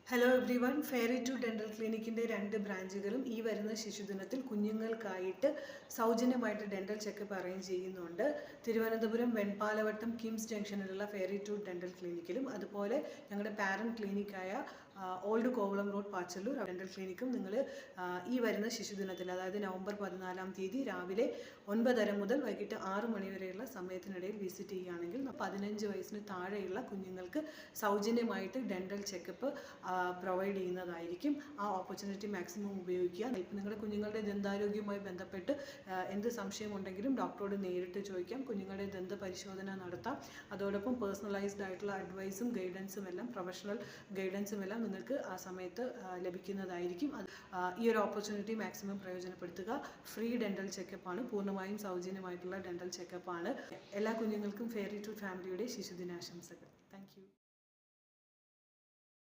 Hello everyone. Fairy to dental ക്ലിനിക്കിൻ്റെ 2 ബ്രാഞ്ചുകളും ഈ വരുന്ന ശിശുദിനത്തിൽ കുഞ്ഞുങ്ങൾക്കായിട്ട് സൗജന്യമായിട്ട് ഡെൻ്റൽ ചെക്കപ്പ് അറേഞ്ച് ചെയ്യുന്നുണ്ട്. തിരുവനന്തപുരം വെൺപാലവട്ടം കിംസ് ജംഗ്ഷനിലുള്ള ഫെയറി ടു ഡെൻ്റൽ ക്ലിനിക്കിലും അതുപോലെ ഞങ്ങളുടെ പാരൻറ്റ് ക്ലിനിക്കായ old Kovalam road Pachalloor dental ക്ലിനിക്കും നിങ്ങൾ ഈ വരുന്ന ശിശുദിനത്തിൽ, അതായത് നവംബർ 14-ാം തീയതി രാവിലെ 9:30 മുതൽ വൈകിട്ട് 6 മണി വരെയുള്ള സമയത്തിനിടയിൽ വിസിറ്റ് ചെയ്യുകയാണെങ്കിൽ 15 വയസ്സിന് താഴെയുള്ള കുഞ്ഞുങ്ങൾക്ക് സൗജന്യമായിട്ട് ഡെൻ്റൽ ചെക്കപ്പ് പ്രൊവൈഡ് ചെയ്യുന്നതായിരിക്കും. ആ ഓപ്പർച്യൂണിറ്റി മാക്സിമം ഉപയോഗിക്കുക. ഇപ്പം നിങ്ങളുടെ കുഞ്ഞുങ്ങളുടെ ദന്താരോഗ്യവുമായി ബന്ധപ്പെട്ട് എന്ത് സംശയമുണ്ടെങ്കിലും ഡോക്ടറോട് നേരിട്ട് ചോദിക്കാം. കുഞ്ഞുങ്ങളുടെ ദന്ത പരിശോധന നടത്താം. അതോടൊപ്പം പേഴ്സണലൈസ്ഡ് ആയിട്ടുള്ള അഡ്വൈസും ഗൈഡൻസും എല്ലാം, പ്രൊഫഷണൽ ഗൈഡൻസും എല്ലാം നിങ്ങൾക്ക് ആ സമയത്ത് ലഭിക്കുന്നതായിരിക്കും. ഈ ഒരു ഓപ്പർച്യൂണിറ്റി മാക്സിമം പ്രയോജനപ്പെടുത്തുക. ഫ്രീ ഡെൻ്റൽ ചെക്കപ്പാണ്, പൂർണ്ണമായും സൗജന്യമായിട്ടുള്ള ഡെൻ്റൽ ചെക്കപ്പാണ്. എല്ലാ കുഞ്ഞുങ്ങൾക്കും ഫെയറി ടു ഫാമിലിയുടെ ശിശുദിനാശംസകൾ. Thank you.